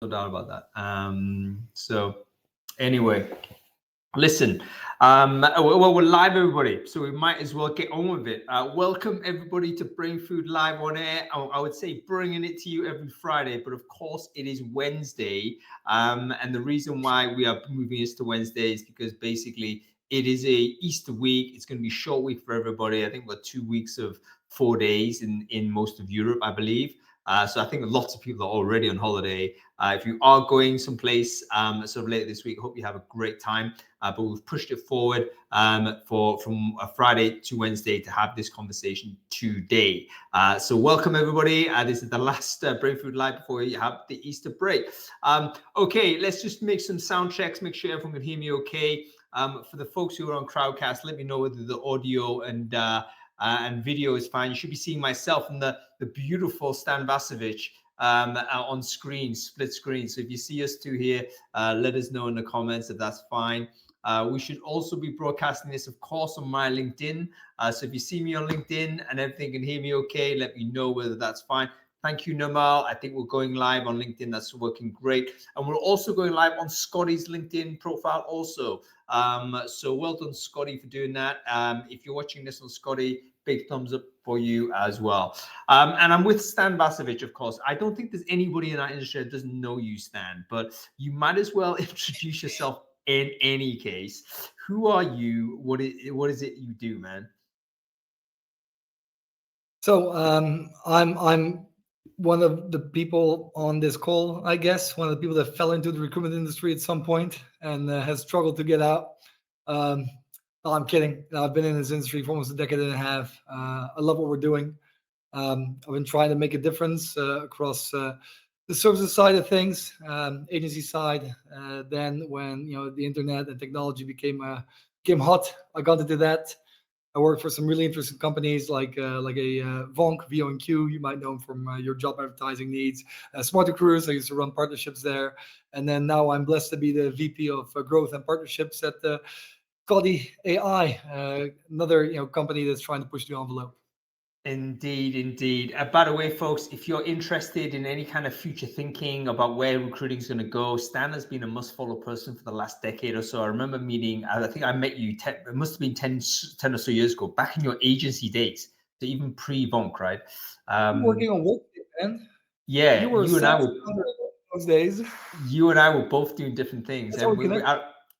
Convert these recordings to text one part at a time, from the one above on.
no doubt about that. So anyway, listen, well, we're live, everybody, so we might as well get on with it. Welcome, everybody, to Brainfood Live On Air. I would say bringing it to you every Friday, but of course, it is Wednesday. And the reason why we are moving this to Wednesday is because basically it is a Easter week. It's going to be a short week for everybody. I think we're 2 weeks of 4 days in most of Europe, I believe. So I think lots of people are already on holiday. If you are going someplace sort of later this week, I hope you have a great time. But we've pushed it forward from a Friday to Wednesday to have this conversation today. So welcome, everybody. This is the last Brainfood Live before you have the Easter break. Okay, let's just make some sound checks, make sure everyone can hear me okay. For the folks who are on Crowdcast, let me know whether the audio and video is fine. You should be seeing myself and the beautiful Stan Vasovic on screen, split screen. So if you see us two here, let us know in the comments if that's fine. We should also be broadcasting this, of course, on my LinkedIn. So if you see me on LinkedIn and everything can hear me okay, let me know whether that's fine. Thank you, Namal. I think we're going live on LinkedIn. That's working great. And we're also going live on Scotty's LinkedIn profile also. So well done, Scotty, for doing that. If you're watching this on Scotty, big thumbs up for you as well. And I'm with Stan Vasovic, of course. I don't think there's anybody in our industry that doesn't know you, Stan, but you might as well introduce yourself in any case. Who are you? What is it you do, man? So I'm one of the people on this call, I guess, one of the people that fell into the recruitment industry at some point and has struggled to get out. No, I'm kidding. I've been in this industry for almost a decade and a half. I love what we're doing. I've been trying to make a difference across the services side of things, agency side. Then when the internet and technology became hot, I got into that. I worked for some really interesting companies like Vonk, VO&Q. You might know them from your job advertising needs. Smart Recruiters, I used to run partnerships there. And then now I'm blessed to be the VP of Growth and Partnerships at Scotty AI, another company that's trying to push the envelope. Indeed. By the way, folks, if you're interested in any kind of future thinking about where recruiting is going to go, Stan has been a must-follow person for the last decade or so. I remember meeting, I think I met you, it must have been 10 or so years ago, back in your agency days, so even pre-Vonk, right? Working on what, man? Yeah, you and I were those days. You and I were both doing different things. That's how we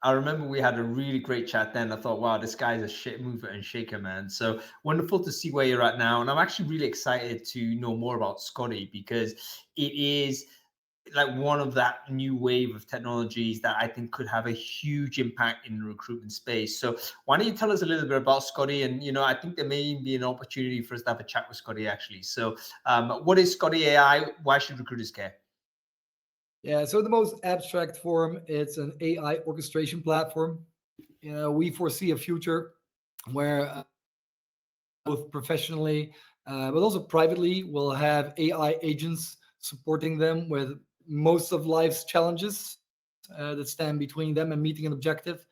I remember we had a really great chat then. I thought, wow, this guy's a shit mover and shaker, man. So wonderful to see where you're at now. And I'm actually really excited to know more about Scotty because it is like one of that new wave of technologies that I think could have a huge impact in the recruitment space. So why don't you tell us a little bit about Scotty? And, I think there may be an opportunity for us to have a chat with Scotty, actually. So what is Scotty AI? Why should recruiters care? Yeah, so the most abstract form, it's an AI orchestration platform. We foresee a future where both professionally, but also privately, we'll have AI agents supporting them with most of life's challenges that stand between them and meeting an objective.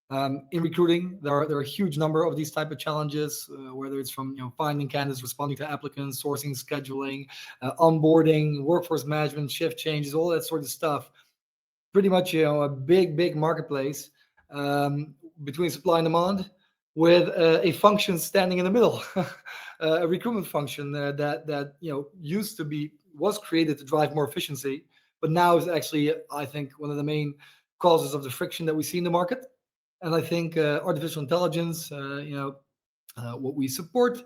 In recruiting, there are a huge number of these type of challenges, whether it's from finding candidates, responding to applicants, sourcing, scheduling, onboarding, workforce management, shift changes, all that sort of stuff. Pretty much a big marketplace between supply and demand, with a function standing in the middle, a recruitment function that was created to drive more efficiency, but now is actually, I think, one of the main causes of the friction that we see in the market. And I think artificial intelligence, what we support,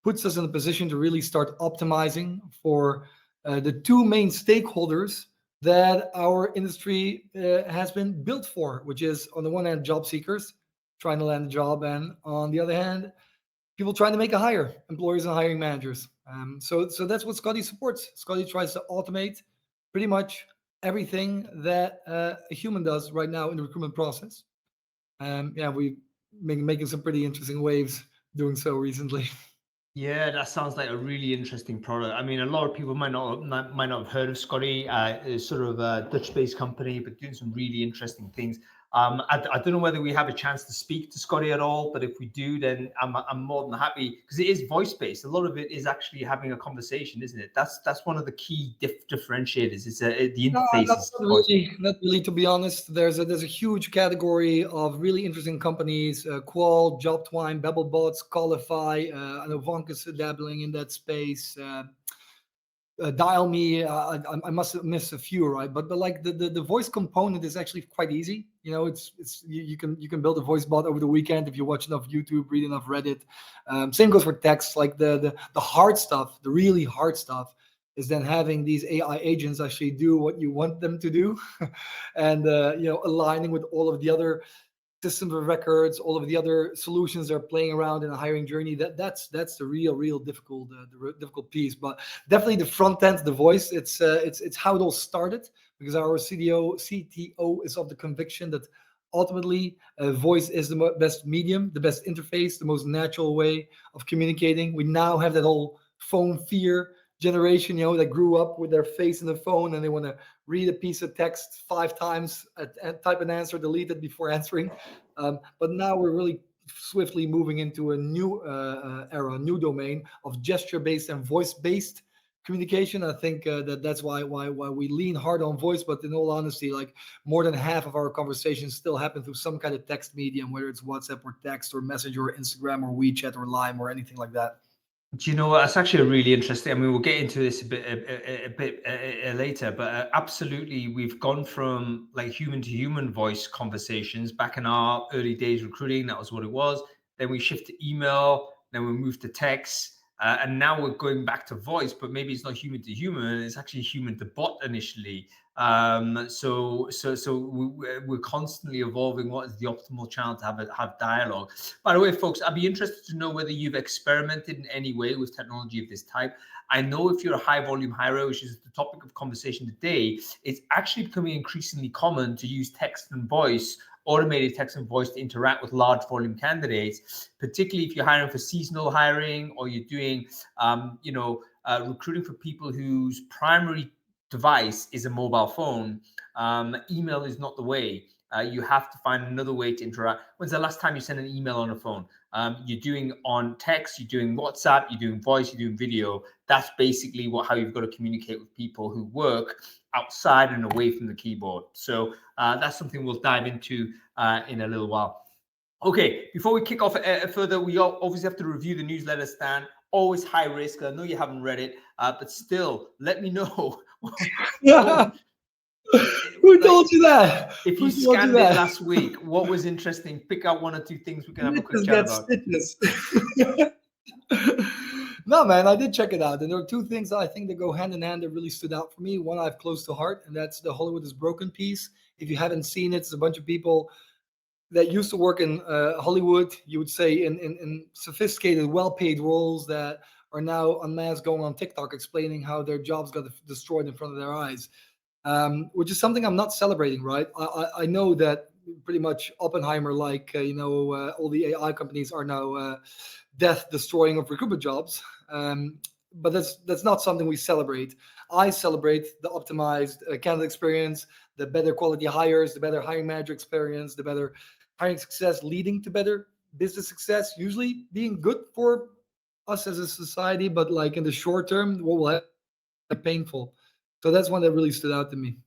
puts us in a position to really start optimizing for the two main stakeholders that our industry has been built for, which is, on the one hand, job seekers trying to land a job, and on the other hand, people trying to make a hire, employers and hiring managers. So that's what Scotty supports. Scotty tries to automate pretty much everything that a human does right now in the recruitment process. We've been making some pretty interesting waves doing so recently. Yeah, that sounds like a really interesting product. I mean, a lot of people might not have heard of Scotty. It's sort of a Dutch-based company, but doing some really interesting things. I don't know whether we have a chance to speak to Scotty at all, but if we do, then I'm more than happy, because it is voice based. A lot of it is actually having a conversation, isn't it? That's one of the key differentiators. It's the No, interface not is voice. really. Not really, to be honest. There's a huge category of really interesting companies: Qual, JobTwine, BabbleBots, Qualify. I know Vonka's dabbling in that space. Dial Me. I must have missed a few, right? But like the voice component is actually quite easy. It's you can build a voice bot over the weekend if you watch enough YouTube, read enough Reddit. Same goes for text. Like the hard stuff, the really hard stuff, is then having these AI agents actually do what you want them to do, and aligning with all of the other systems of records, all of the other solutions they're playing around in a hiring journey. That's the real difficult difficult piece. But definitely the front end, the voice. It's how it all started, because our CTO is of the conviction that ultimately voice is the best medium, the best interface, the most natural way of communicating. We now have that whole phone fear generation, that grew up with their face in the phone, and they want to read a piece of text 5 times, type an answer, delete it before answering. But now we're really swiftly moving into a new era, a new domain of gesture-based and voice-based communication. I think that's why we lean hard on voice, but in all honesty, like more than half of our conversations still happen through some kind of text medium, whether it's WhatsApp or text or Messenger or Instagram or WeChat or Lime or anything like that. Do you know what? That's actually a really interesting. I mean, we'll get into this a bit later, but absolutely, we've gone from like human to human voice conversations back in our early days recruiting. That was what it was. Then we shift to email. Then we moved to text, and now we're going back to voice. But maybe it's not human to human. It's actually human to bot initially. So we're constantly evolving what is the optimal channel to have dialogue. By the way, folks, I'd be interested to know whether you've experimented in any way with technology of this type. I know if you're a high volume hirer, which is the topic of conversation today, it's actually becoming increasingly common to use text and voice, automated text and voice, to interact with large volume candidates, particularly if you're hiring for seasonal hiring, or you're doing recruiting for people whose primary device is a mobile phone. Email is not the way. You have to find another way to interact. When's the last time you sent an email on a phone? You're doing on text, you're doing WhatsApp, you're doing voice, you're doing video. That's basically how you've got to communicate with people who work outside and away from the keyboard. So that's something we'll dive into in a little while. Okay, before we kick off further, we obviously have to review the newsletter, Stan. Always high risk. I know you haven't read it, but still, let me know. Yeah. Who told you that? If you scanned it last week, what was interesting? Pick out 1 or 2 things we can have a quick chat about. No, man, I did check it out. And there are 2 things that I think that go hand in hand that really stood out for me. One I've close to heart, and that's the Hollywood is Broken piece. If you haven't seen it, it's a bunch of people that used to work in Hollywood, you would say in sophisticated, well-paid roles, that are now en masse going on TikTok explaining how their jobs got destroyed in front of their eyes, which is something I'm not celebrating, right? I know that pretty much Oppenheimer, like, all the AI companies are now death destroying of recruitment jobs. But that's not something we celebrate. I celebrate the optimized candidate experience, the better quality hires, the better hiring manager experience, the better hiring success leading to better business success, usually being good for us as a society, but like in the short term, what will happen is painful. So that's one that really stood out to me.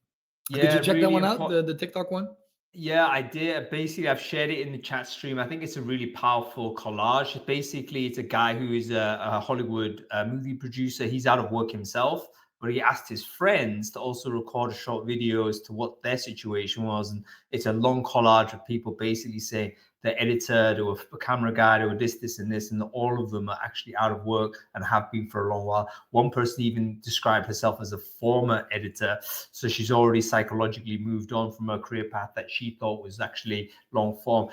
Yeah, did you check really that one out, the TikTok one? Yeah, I did. Basically, I've shared it in the chat stream. I think it's a really powerful collage. Basically, it's a guy who is a Hollywood movie producer. He's out of work himself, but he asked his friends to also record a short video as to what their situation was. And it's a long collage of people basically saying the editor, to a camera guy, to a this, and this, and all of them are actually out of work and have been for a long while. One person even described herself as a former editor. So she's already psychologically moved on from her career path that she thought was actually long form.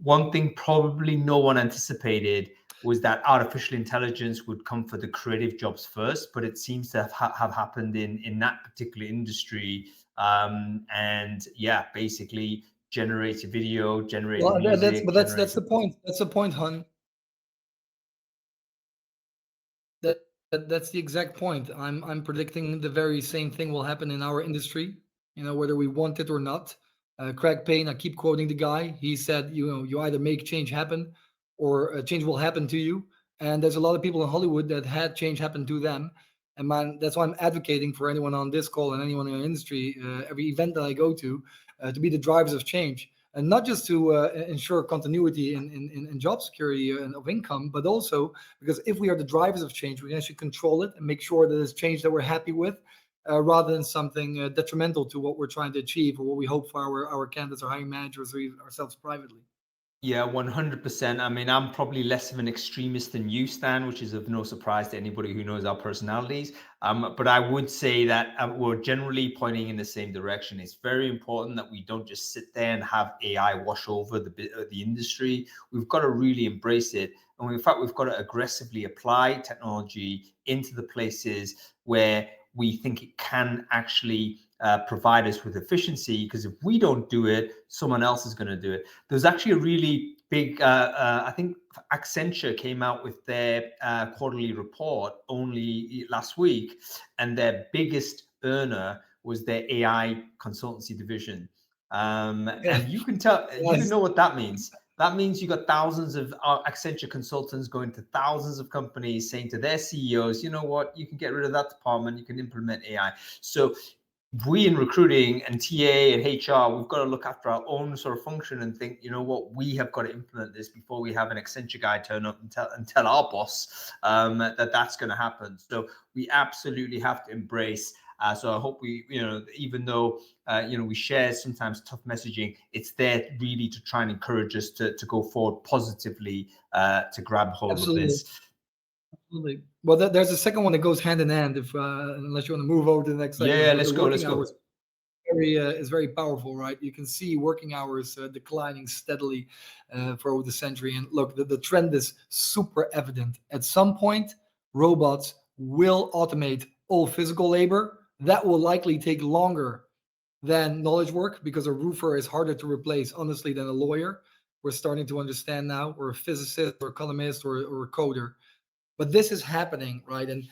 One thing probably no one anticipated was that artificial intelligence would come for the creative jobs first, but it seems to have happened in that particular industry. And yeah, basically generate a video, generate music. That's the point. That's the point, hun. That's the exact point. I'm predicting the very same thing will happen in our industry, whether we want it or not. Craig Payne, I keep quoting the guy. He said, you either make change happen, or change will happen to you. And there's a lot of people in Hollywood that had change happen to them. And man, that's why I'm advocating for anyone on this call and anyone in the industry, every event that I go to be the drivers of change, and not just to ensure continuity in job security and of income, but also because if we are the drivers of change, we can actually control it and make sure that it's change that we're happy with, rather than something detrimental to what we're trying to achieve or what we hope for our candidates or hiring managers or even ourselves privately. Yeah, 100%. I mean, I'm probably less of an extremist than you, Stan, which is of no surprise to anybody who knows our personalities. But I would say that we're generally pointing in the same direction. It's very important that we don't just sit there and have AI wash over the industry. We've got to really embrace it. And in fact, we've got to aggressively apply technology into the places where we think it can actually provide us with efficiency, because if we don't do it, someone else is going to do it. There's actually a really big, I think Accenture came out with their quarterly report only last week, and their biggest earner was their AI consultancy division. And you can tell, you know what that means. That means you got thousands of Accenture consultants going to thousands of companies saying to their CEOs, you know what, you can get rid of that department, you can implement AI. So we in recruiting and TA and HR, we've got to look after our own sort of function and think, you know what, we have got to implement this before we have an Accenture guy turn up and tell our boss that that's going to happen. So we absolutely have to embrace. So I hope we, even though, we share sometimes tough messaging, it's there really to try and encourage us to go forward positively, to grab hold of this. Absolutely. Well, there's a second one that goes hand in hand. If unless you want to move over to the next segment. Yeah, let's go. Hours is very powerful, right? You can see working hours declining steadily for over the century. And look, the trend is super evident. At some point, robots will automate all physical labor. That will likely take longer than knowledge work, because a roofer is harder to replace, honestly, than a lawyer. We're starting to understand now, or a physicist, or economist, or a coder. But this is happening, right? And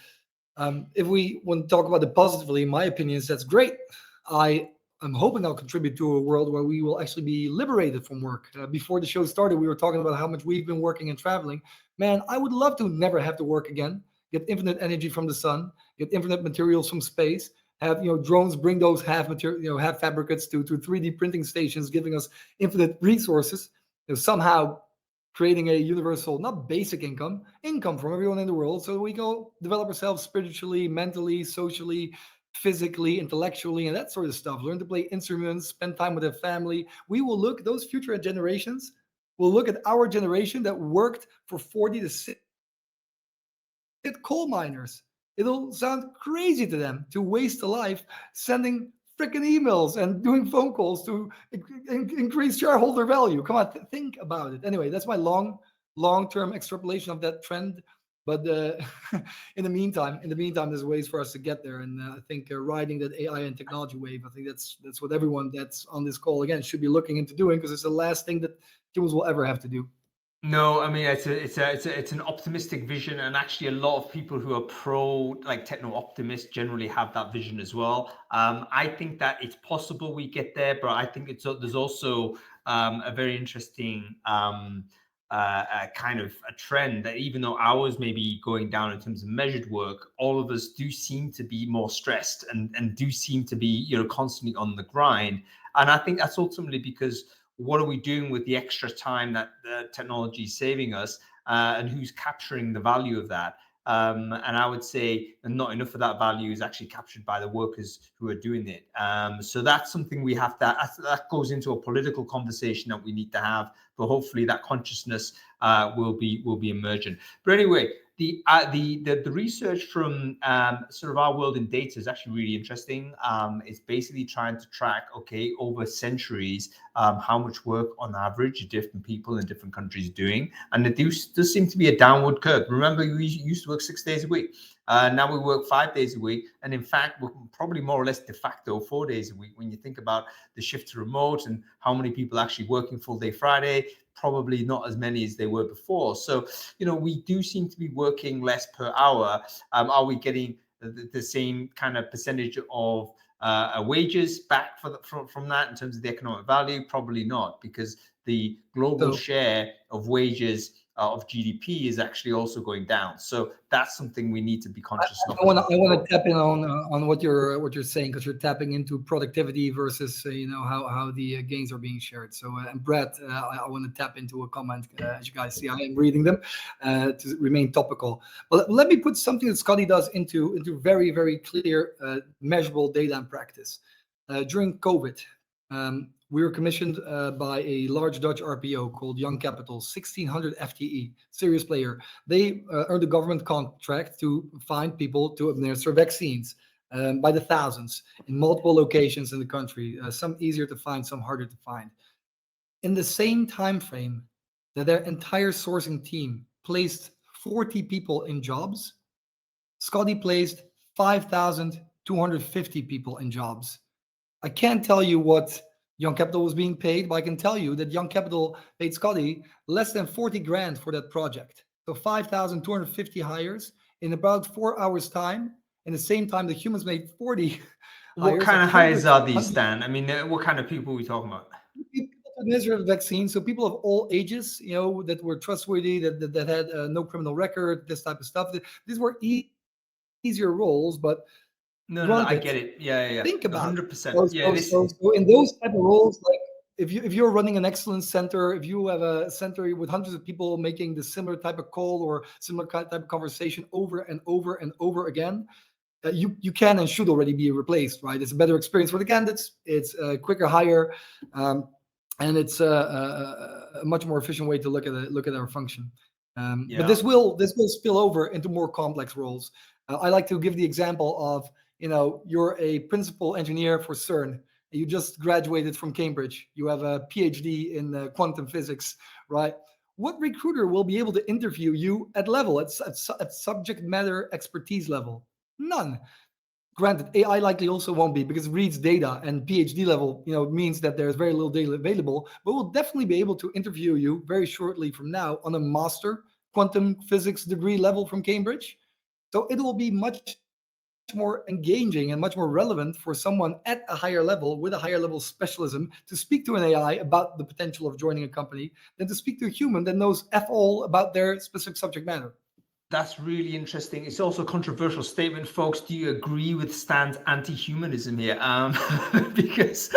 if we want to talk about it positively, in my opinion, that's great. I'm hoping I'll contribute to a world where we will actually be liberated from work. Before the show started, we were talking about how much we've been working and traveling. Man, I would love to never have to work again. Get infinite energy from the sun, get infinite materials from space, have drones bring those half fabricates to 3D printing stations, giving us infinite resources. Somehow creating a universal, not basic income from everyone in the world, so we go develop ourselves spiritually, mentally, socially, physically, intellectually, and that sort of stuff. Learn to play instruments, spend time with their family. We will look, those future generations will look at our generation that worked for 40 to 60 coal miners. It'll sound crazy to them to waste a life sending freaking emails and doing phone calls to increase shareholder value. Come on, think about it. Anyway, that's my long-term extrapolation of that trend. But in the meantime, there's ways for us to get there. And I think riding that AI and technology wave, I think that's what everyone that's on this call again should be looking into doing, because it's the last thing that humans will ever have to do. No, I mean it's an optimistic vision, and actually a lot of people who are pro techno optimists generally have that vision as well. I think that it's possible we get there, but I think there's also a very interesting kind of a trend that even though ours may be going down in terms of measured work, all of us do seem to be more stressed and do seem to be constantly on the grind. And I think that's ultimately because what are we doing with the extra time that the technology is saving us, and who's capturing the value of that? And I would say not enough of that value is actually captured by the workers who are doing it. So that's something we have to, that goes into a political conversation that we need to have, but hopefully that consciousness will be emergent. But anyway, the research from sort of our world in data is actually really interesting. It's basically trying to track, okay, over centuries, how much work on average different people in different countries are doing. And there does seem to be a downward curve. Remember, we used to work 6 days a week. Now we work 5 days a week. And in fact, we're probably more or less de facto 4 days a week. When you think about the shift to remote and how many people actually working full day Friday, probably not as many as they were before. So, we do seem to be working less per hour. Are we getting the same kind of percentage of wages back from that in terms of the economic value? Probably not, because the global share of wages of GDP is actually also going down. So that's something we need to be conscious of. I want to tap in on what you're saying, because you're tapping into productivity versus how the gains are being shared. So and Brett, I want to tap into a comment. As you guys see, I am reading them to remain topical. But let me put something that Scotty does into very, very clear, measurable data and practice. During COVID, we were commissioned by a large Dutch RPO called Young Capital, 1,600 FTE, serious player. They earned a government contract to find people to administer vaccines by the thousands in multiple locations in the country, some easier to find, some harder to find. In the same time frame that their entire sourcing team placed 40 people in jobs, Scotty placed 5,250 people in jobs. I can't tell you what Young Capital was being paid, but I can tell you that Young Capital paid Scotty less than 40 grand for that project. So 5,250 hires in about 4 hours time. In the same time, the humans made 40 What kind of hires are these, Stan? I mean, what kind of people are we talking about? People to administer the vaccine. So people of all ages, that were trustworthy, that had no criminal record, this type of stuff. These were easier roles, but no, I get it. Yeah. Think about 100%. So in those type of roles, like if you're running an excellence center, if you have a center with hundreds of people making the similar type of call or similar type of conversation over and over and over again, you can and should already be replaced, right? It's a better experience for the candidates. It's a quicker hire, and it's a much more efficient way to look at our function. But this will spill over into more complex roles. I like to give the example of, you're a principal engineer for CERN. You just graduated from Cambridge. You have a PhD in quantum physics, right? What recruiter will be able to interview you at subject matter expertise level? None. Granted, AI likely also won't be, because it reads data, and PhD level, means that there's very little data available. But we'll definitely be able to interview you very shortly from now on a master quantum physics degree level from Cambridge. So it will be much more engaging and much more relevant for someone at a higher level with a higher level specialism to speak to an AI about the potential of joining a company than to speak to a human that knows F all about their specific subject matter. That's really interesting. It's also a controversial statement, folks. Do you agree with Stan's anti-humanism here? Because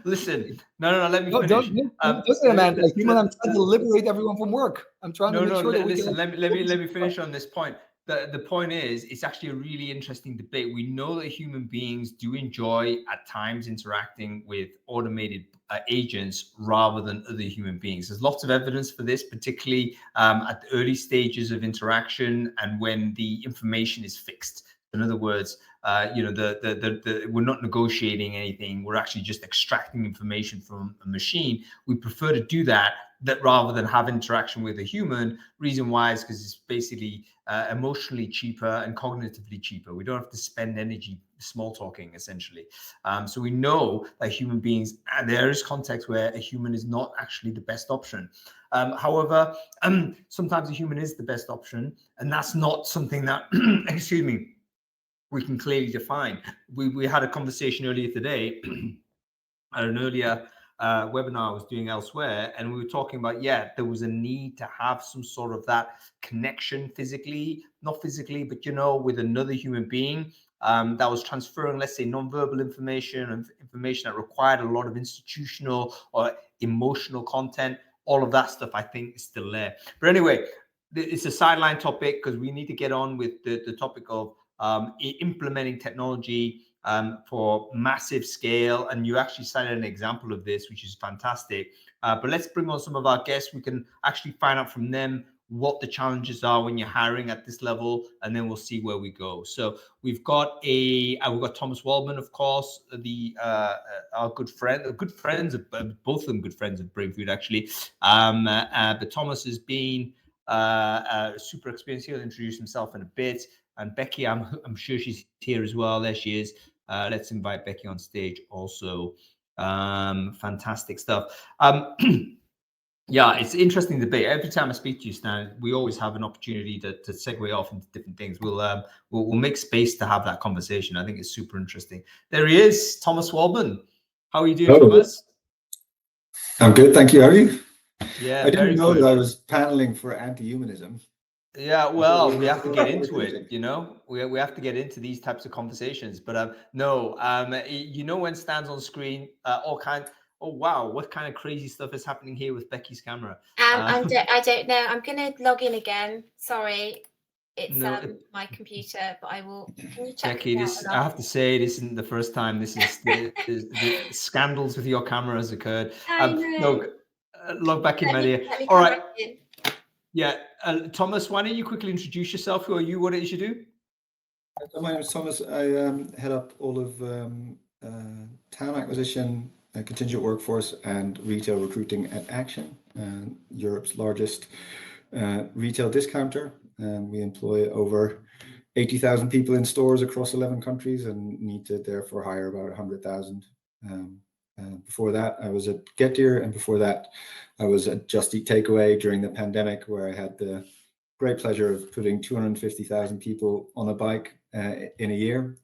listen, no, let me finish. Don't say I'm anti-human. I'm trying to liberate everyone from work. I'm trying to make sure that listen, let me finish on this point. The point is, it's actually a really interesting debate. We know that human beings do enjoy at times interacting with automated agents rather than other human beings. There's lots of evidence for this, particularly at the early stages of interaction and when the information is fixed. In other words, we're not negotiating anything. We're actually just extracting information from a machine. We prefer to do that rather than have interaction with a human. Reason why is because it's basically emotionally cheaper and cognitively cheaper. We don't have to spend energy small talking, essentially. So we know that human beings, and there is context where a human is not actually the best option. However, sometimes a human is the best option, and that's not something that, excuse me, we can clearly define. We had a conversation earlier today at an earlier webinar I was doing elsewhere, and we were talking about, there was a need to have some sort of that connection not physically, but with another human being that was transferring, let's say, nonverbal information and information that required a lot of institutional or emotional content. All of that stuff, I think, is still there. But anyway, it's a sideline topic because we need to get on with the topic of implementing technology for massive scale. And you actually cited an example of this, which is fantastic. But let's bring on some of our guests. We can actually find out from them what the challenges are when you're hiring at this level, and then we'll see where we go. So we've got Thomas Waldman, of course, our good friend, both of them good friends of Brainfood, actually. But Thomas has been super experienced. He'll introduce himself in a bit. And Becky, I'm sure she's here as well. There she is. Let's invite Becky on stage also. Fantastic stuff. Yeah, it's an interesting debate. Every time I speak to you, Stan, we always have an opportunity to segue off into different things. We'll make space to have that conversation. I think it's super interesting. There he is, Thomas Waldman. How are you doing, Thomas? I'm good, thank you. How are you? Yeah, I didn't know good. that I was paneling for anti-humanism. Yeah, well, we have to get into it, you know. We have to get into these types of conversations. But you know, when Stan's on screen, all kinds. Oh wow, what kind of crazy stuff is happening here with Becky's camera? I don't know. I'm going to log in again. Sorry, it's my computer, but I will. Can you check? Becky, I have to say, this isn't the first time the scandals with your camera has occurred. Log back in, Maria. All right. Yeah, Thomas, why don't you quickly introduce yourself? Who are you? What it is you do? My name is Thomas. I head up all of talent acquisition, contingent workforce, and retail recruiting at Action, Europe's largest retail discounter. We employ over 80,000 people in stores across 11 countries and need to therefore hire about 100,000. Before that, I was at Getir, and before that, I was at Just Eat Takeaway during the pandemic, where I had the great pleasure of putting 250,000 people on a bike in a year.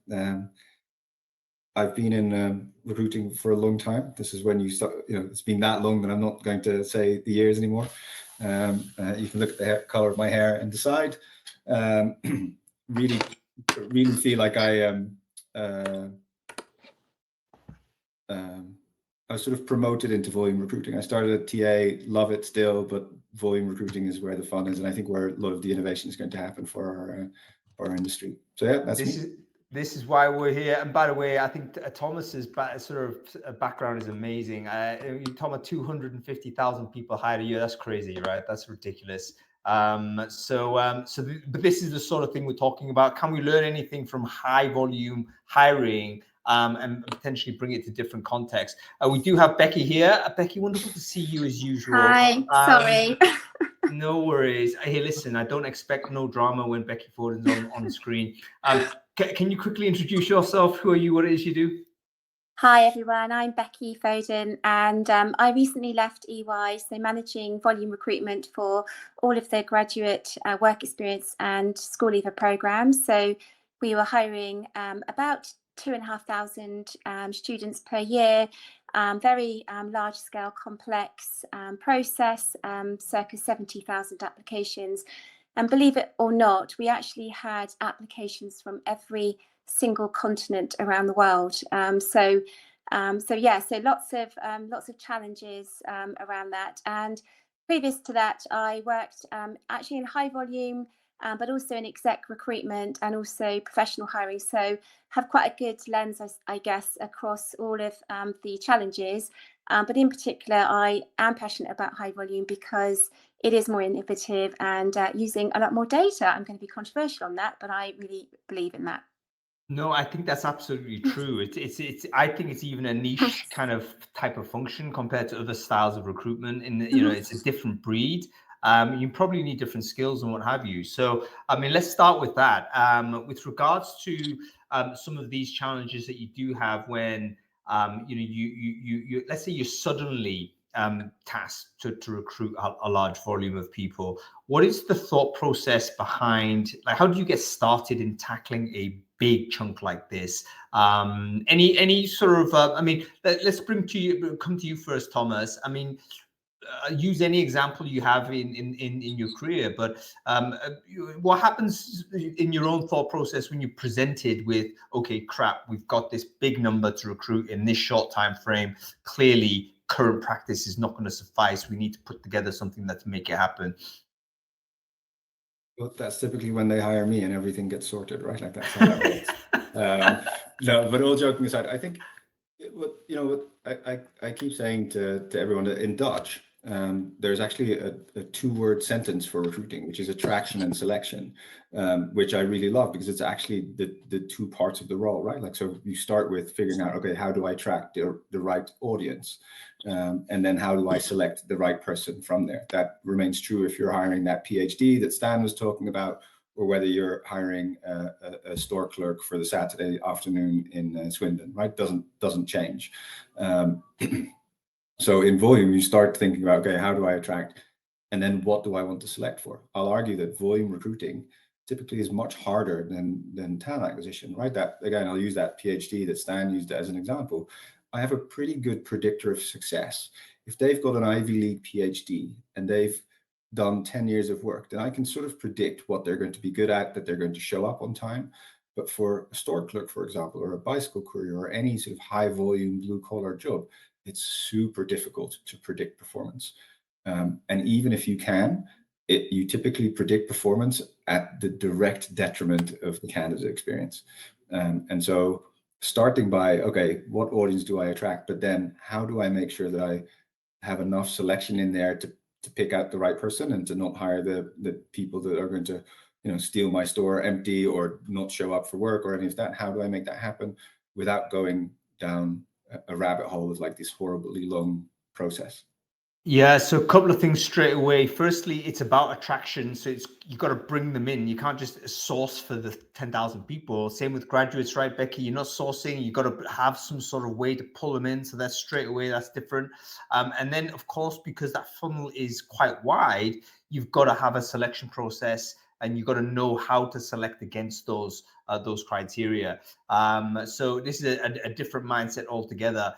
I've been in recruiting for a long time. This is when you start, it's been that long that I'm not going to say the years anymore. You can look at the color of my hair and decide. Really feel like I was sort of promoted into volume recruiting. I started at TA, love it still, but volume recruiting is where the fun is, and I think where a lot of the innovation is going to happen for our industry. So yeah, that's me. This is why we're here. And by the way, I think Thomas's sort of background is amazing. Thomas, 250,000 people hired a year. That's crazy, right? That's ridiculous. But this is the sort of thing we're talking about. Can we learn anything from high volume hiring and potentially bring it to different contexts? We do have Becky here. Becky, wonderful to see you as usual. Hi, sorry. No worries. Hey, listen, I don't expect no drama when Becky Foden's on screen. Can you quickly introduce yourself? Who are you? What it is you do? Hi, everyone. I'm Becky Foden, and I recently left EY, so managing volume recruitment for all of the graduate work experience and school leaver programs. So we were hiring about 2,500 students per year, very large scale, complex process, circa 70,000 applications. And believe it or not, we actually had applications from every single continent around the world. So lots of challenges around that. And previous to that, I worked actually in high volume, but also in exec recruitment and also professional hiring. So have quite a good lens, I guess, across all of the challenges. But in particular, I am passionate about high volume because it is more innovative and using a lot more data. I'm going to be controversial on that, but I really believe in that. No, I think that's absolutely true. It's. I think it's even a niche kind of type of function compared to other styles of recruitment. It's a different breed. You probably need different skills and what have you. So, I mean, let's start with that. With regards to some of these challenges that you do have when you let's say you're suddenly tasked to recruit a large volume of people. What is the thought process behind, like, how do you get started in tackling a big chunk like this? Any sort of I mean, let's come to you first, Thomas. I mean, use any example you have in your career, but what happens in your own thought process when you're presented with, okay, crap, we've got this big number to recruit in this short time frame. Clearly current practice is not going to suffice. We need to put together something that to make it happen. Well, that's typically when they hire me and everything gets sorted, right? Like that's how that works. No, but all joking aside, I think what I keep saying to everyone that in Dutch, there's actually a 2-word sentence for recruiting, which is attraction and selection, which I really love because it's actually the 2 parts of the role, right? Like, so you start with figuring out, okay, how do I attract the right audience? And then how do I select the right person from there? That remains true if you're hiring that PhD that Stan was talking about, or whether you're hiring a store clerk for the Saturday afternoon in Swindon, right? Doesn't change. So in volume, you start thinking about, okay, how do I attract? And then what do I want to select for? I'll argue that volume recruiting typically is much harder than talent acquisition, right? That, again, I'll use that PhD that Stan used as an example. I have a pretty good predictor of success. If they've got an Ivy League PhD and they've done 10 years of work, then I can sort of predict what they're going to be good at, that they're going to show up on time. But for a store clerk, for example, or a bicycle courier, or any sort of high volume blue collar job, it's super difficult to predict performance. And even if you can, you typically predict performance at the direct detriment of the candidate experience. And so starting by, okay, what audience do I attract? But then how do I make sure that I have enough selection in there to pick out the right person and to not hire the people that are going to, steal my store empty or not show up for work or any of that? How do I make that happen without going down a rabbit hole of like this horribly long process? Yeah, so a couple of things straight away. Firstly, it's about attraction. So you've got to bring them in. You can't just source for the 10,000 people. Same with graduates, right, Becky? You're not sourcing. You've got to have some sort of way to pull them in. So that's straight away, that's different. And then, of course, because that funnel is quite wide, you've got to have a selection process, and you've got to know how to select against those criteria. So this is a different mindset altogether.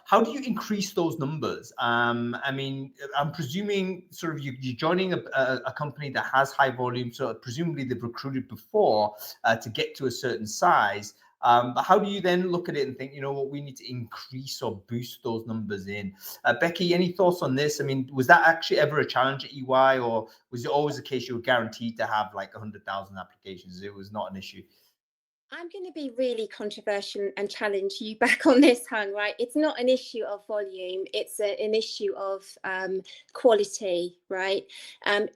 How do you increase those numbers? I mean, I'm presuming sort of you're joining a company that has high volume, so presumably they've recruited before to get to a certain size. But how do you then look at it and think, you know what, we need to increase or boost those numbers in? Becky, any thoughts on this? I mean, was that actually ever a challenge at EY, or was it always the case you were guaranteed to have like 100,000 applications? It was not an issue. I'm going to be really controversial and challenge you back on this, Hung, right? It's not an issue of volume. It's an issue of quality, right?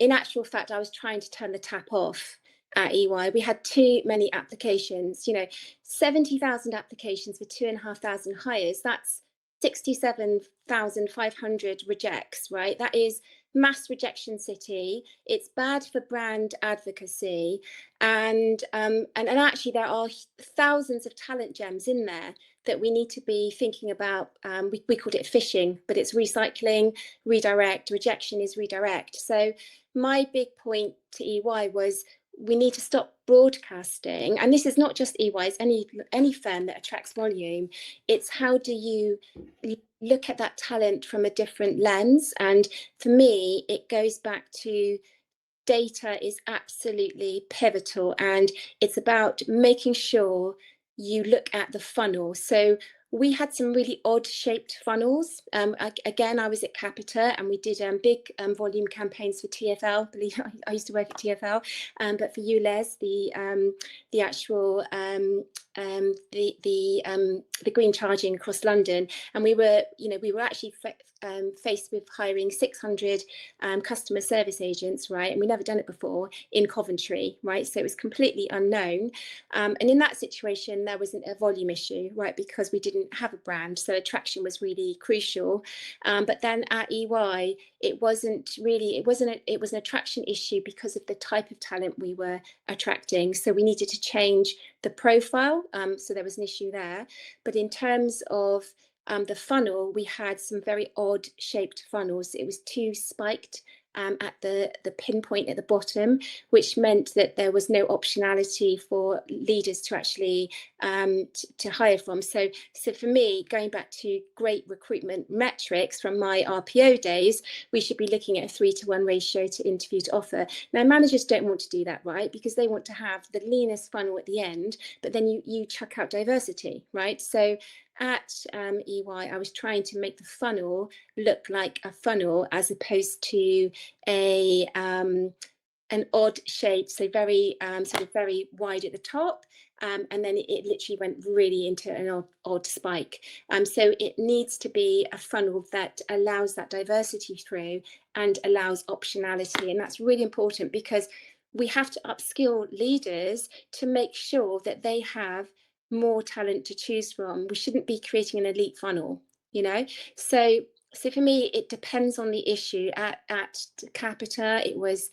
In actual fact, I was trying to turn the tap off at EY. We had too many applications, 70,000 applications for 2,500 hires. That's 67,500 rejects, right? That is mass rejection city. It's bad for brand advocacy, and actually there are thousands of talent gems in there that we need to be thinking about. We called it phishing, but it's recycling, redirect. Rejection is redirect. So my big point to EY was, we need to stop broadcasting, and this is not just EY, it's any firm that attracts volume. It's how do you look at that talent from a different lens? And for me, it goes back to data is absolutely pivotal, and it's about making sure you look at the funnel. So we had some really odd shaped funnels. Again, I was at Capita, and we did big volume campaigns for TfL. I used to work at TfL, but for you, Les, the actual the green charging across London, and we were actually faced with hiring 600 customer service agents, right? And we never done it before in Coventry, right? So it was completely unknown. And in that situation, there wasn't a volume issue, right? Because we didn't have a brand, so attraction was really crucial. But then at EY, it was an attraction issue because of the type of talent we were attracting. So we needed to change the profile. So there was an issue there. But in terms of the funnel, we had some very odd shaped funnels. It was too spiked at the pinpoint at the bottom, which meant that there was no optionality for leaders to actually to hire from. So for me, going back to great recruitment metrics from my RPO days, we should be looking at a 3-to-1 ratio to interview to offer. Now, managers don't want to do that, right? Because they want to have the leanest funnel at the end, but then you chuck out diversity, right? So at EY, I was trying to make the funnel look like a funnel as opposed to an odd shape, so very sort of very wide at the top, and then it literally went really into an odd spike. So it needs to be a funnel that allows that diversity through and allows optionality, and that's really important because we have to upskill leaders to make sure that they have more talent to choose from. We shouldn't be creating an elite funnel, So for me, it depends on the issue. At Capita, it was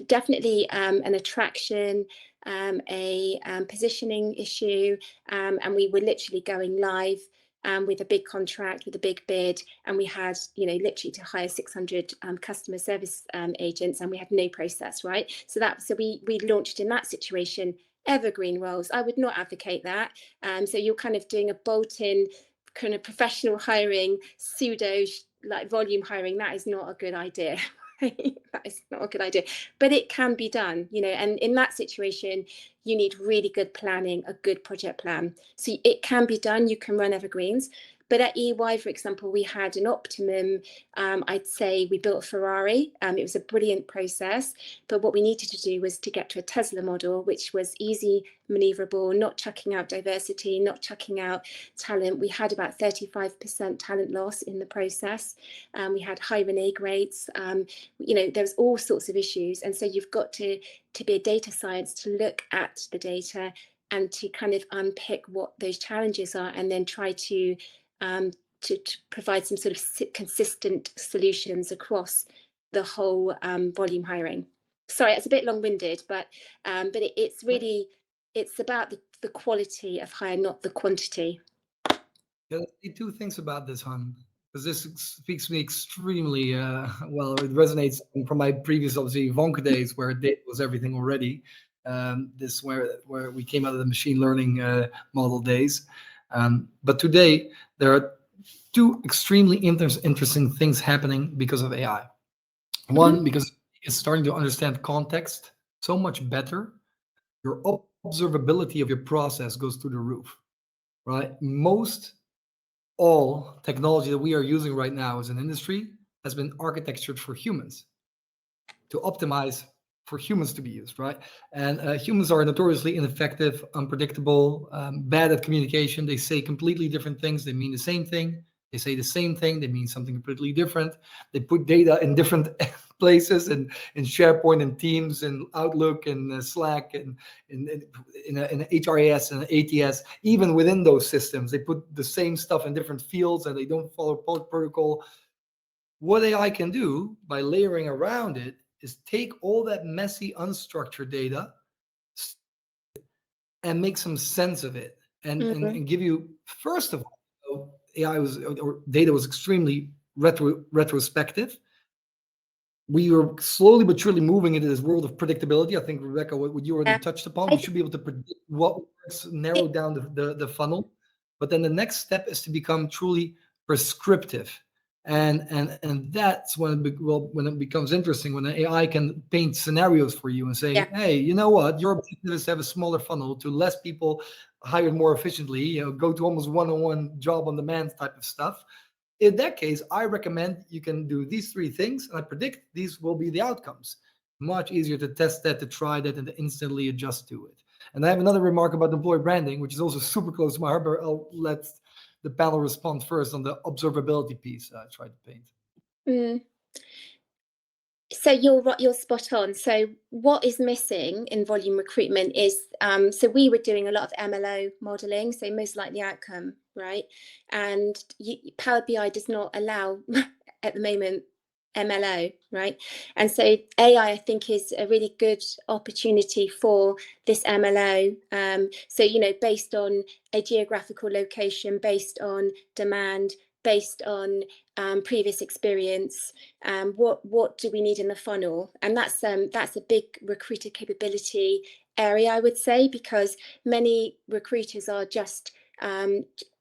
definitely an attraction, a positioning issue, and we were literally going live with a big contract, with a big bid, and we had, you know, literally to hire 600 customer service agents, and we had no process, right? So we launched in that situation evergreen roles. I would not advocate that. So you're kind of doing a bolt-in kind of professional hiring, pseudo like volume hiring. That is not a good idea. That is not a good idea, but it can be done, you know. And in that situation, you need really good planning, a good project plan. So it can be done. You can run evergreens. But at EY, for example, we had an optimum. I'd say we built a Ferrari. It was a brilliant process. But what we needed to do was to get to a Tesla model, which was easy, maneuverable, not chucking out diversity, not chucking out talent. We had about 35% talent loss in the process. We had high renege rates. You know, there was all sorts of issues. And so you've got to be a data science to look at the data and to kind of unpick what those challenges are, and then try to provide some sort of consistent solutions across the whole volume hiring. Sorry, it's a bit long-winded, but it's really, it's about the quality of hire, not the quantity. Yeah, two things about this, Han, because this speaks to me extremely well. It resonates from my previous, obviously, Vonka days, where data was everything already. This where we came out of the machine learning model days. But today, there are two extremely interesting things happening because of AI. One, because it's starting to understand context so much better. Your observability of your process goes through the roof, right? All technology that we are using right now as an industry has been architectured for humans, to optimize for humans to be used, right? And humans are notoriously ineffective, unpredictable, bad at communication. They say completely different things. They mean the same thing. They say the same thing. They mean something completely different. They put data in different places, in SharePoint and Teams and Outlook and Slack and in an HRIS and an ATS. Even within those systems, they put the same stuff in different fields, and they don't follow protocol. What AI can do by layering around it is take all that messy, unstructured data and make some sense of it, and give you, first of all, AI or data was extremely retrospective. We are slowly but surely moving into this world of predictability. I think, Rebecca, what you already touched upon, we should be able to predict what works, narrow down the funnel. But then the next step is to become truly prescriptive. And that's when it becomes interesting, when an AI can paint scenarios for you and say, hey, you know what, your objective is to have a smaller funnel, to less people hired more efficiently, you know, go to almost one-on-one job on demand type of stuff. In that case, I recommend you can do these three things, and I predict these will be the outcomes. Much easier to test that, to try that, and to instantly adjust to it. And I have another remark about employee branding, which is also super close to my heart, but I'll let the panel respond first on the observability piece I tried to paint. So you're spot on. So what is missing in volume recruitment is, so we were doing a lot of MLO modeling, so most likely outcome, right? And Power BI does not allow at the moment MLO, right? And so AI, I think, is a really good opportunity for this MLO. So, you know, based on a geographical location, based on demand, based on previous experience, what do we need in the funnel? And that's a big recruiter capability area, I would say, because many recruiters are just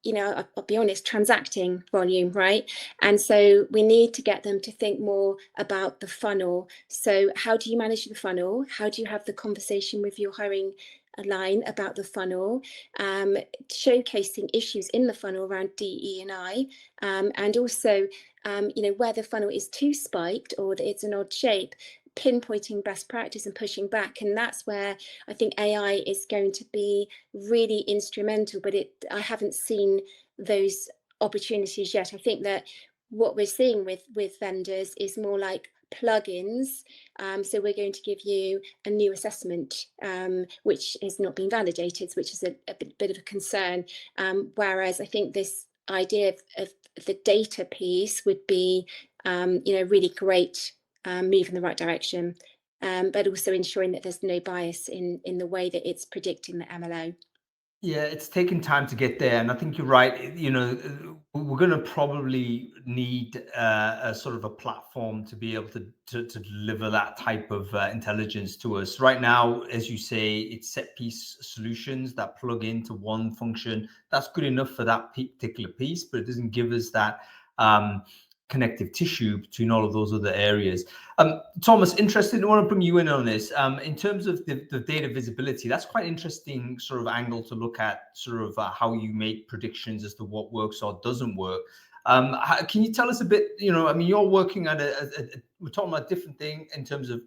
you know, I'll be honest, transacting volume, right? And so we need to get them to think more about the funnel. So how do you manage the funnel? How do you have the conversation with your hiring line about the funnel, showcasing issues in the funnel around DE&I, and also, you know, where the funnel is too spiked or that it's an odd shape, pinpointing best practice and pushing back. And that's where I think AI is going to be really instrumental, but I haven't seen those opportunities yet. I think that what we're seeing with vendors is more like plugins. So we're going to give you a new assessment, which is not being validated, which is a bit of a concern. Whereas I think this idea of the data piece would be, you know, really great move in the right direction, but also ensuring that there's no bias in the way that it's predicting the MLO. Yeah, it's taken time to get there, and I think you're right. You know, we're going to probably need a sort of a platform to be able to deliver that type of intelligence to us. Right now, as you say, it's set piece solutions that plug into one function. That's good enough for that particular piece, but it doesn't give us that connective tissue between all of those other areas. Thomas, interested, I want to bring you in on this. In terms of the data visibility, that's quite interesting sort of angle to look at, sort of how you make predictions as to what works or doesn't work. Can you tell us a bit, you know, I mean, you're working at we're talking about a different thing in terms of,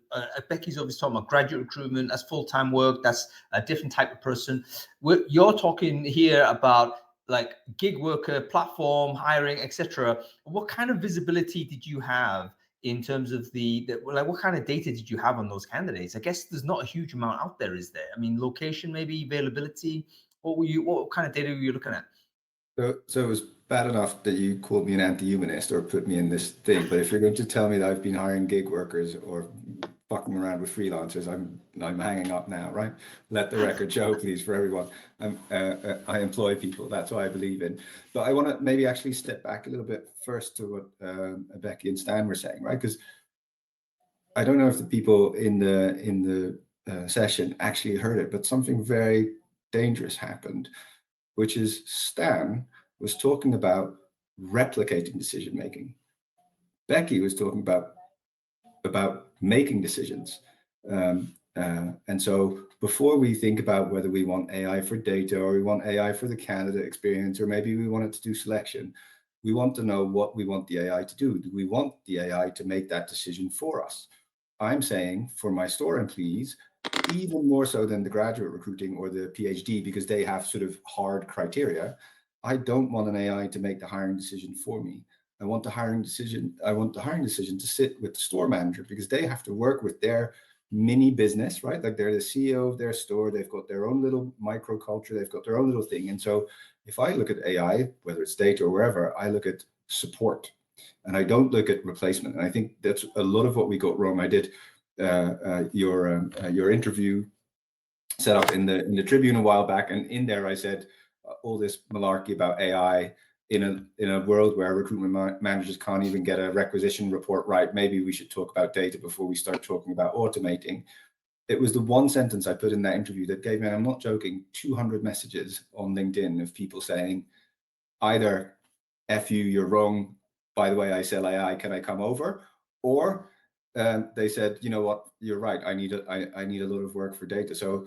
Becky's obviously talking about graduate recruitment, that's full-time work, that's a different type of person. You're talking here about like gig worker, platform, hiring, etc. What kind of visibility did you have in terms of like what kind of data did you have on those candidates? I guess there's not a huge amount out there, is there? I mean, location, maybe availability. What kind of data were you looking at? So it was bad enough that you called me an anti-humanist or put me in this thing, but if you're going to tell me that I've been hiring gig workers or fucking around with freelancers, I'm hanging up now, right? Let the record show, please, for everyone. I employ people. That's what I believe in. But I want to maybe actually step back a little bit first to what Becky and Stan were saying, right? Because I don't know if the people in the session actually heard it, but something very dangerous happened, which is Stan was talking about replicating decision making. Becky was talking about making decisions. And so before we think about whether we want AI for data or we want AI for the candidate experience, or maybe we want it to do selection, we want to know what we want the AI to do. Do we want the AI to make that decision for us? I'm saying for my store employees, even more so than the graduate recruiting or the PhD, because they have sort of hard criteria, I don't want an AI to make the hiring decision for me. I want the hiring decision to sit with the store manager, because they have to work with their mini business, right? Like they're the CEO of their store, they've got their own little microculture, they've got their own little thing. And so if I look at AI, whether it's data or wherever, I look at support and I don't look at replacement. And I think that's a lot of what we got wrong. I did your interview set up in the Tribune a while back, and in there I said all this malarkey about AI in a world where recruitment managers can't even get a requisition report right. Maybe we should talk about data before we start talking about automating. It was the one sentence I put in that interview that gave me, I'm not joking, 200 messages on LinkedIn of people saying either F you, you're wrong, by the way, I sell AI, can I come over? Or they said, you know what, you're right, I need a lot of work for data. So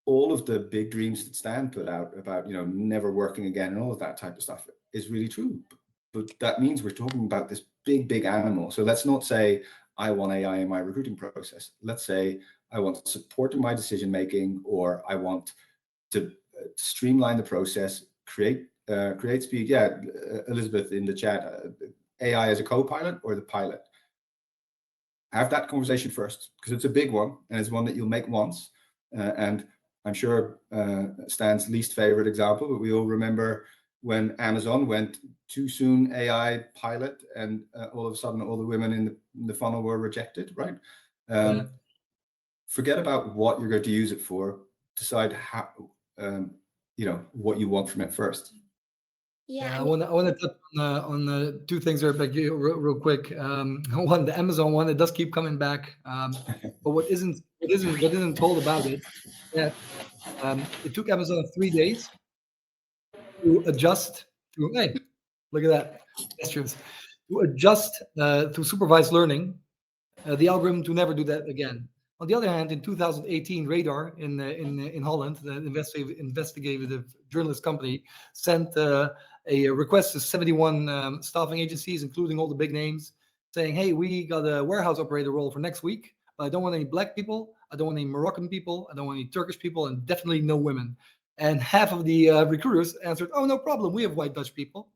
all of the big dreams that Stan put out about, you know, never working again and all of that type of stuff is really true. But that means we're talking about this big animal. So let's not say I want AI in my recruiting process. Let's say I want support in my decision making, or I want to streamline the process, create speed. Yeah, Elizabeth in the chat, AI as a co-pilot or the pilot. Have that conversation first, because it's a big one and it's one that you'll make once. And I'm sure Stan's least favorite example, but we all remember when Amazon went too soon AI pilot, and all of a sudden all the women in the funnel were rejected, right? Forget about what you're going to use it for. Decide how, you know, what you want from it first. Yeah, I want to touch on the two things there, Becky, real quick. One, the Amazon one, it does keep coming back. But what isn't told about it, that it took Amazon 3 days to adjust to, hey, look at that, gestures, to adjust to supervised learning, the algorithm to never do that again. On the other hand, in 2018, Radar in Holland, the investigative journalist company, sent a request to 71 staffing agencies, including all the big names, saying, hey, we got a warehouse operator role for next week, but I don't want any black people, I don't want any Moroccan people, I don't want any Turkish people, and definitely no women. And half of the recruiters answered, oh, no problem, we have white Dutch people.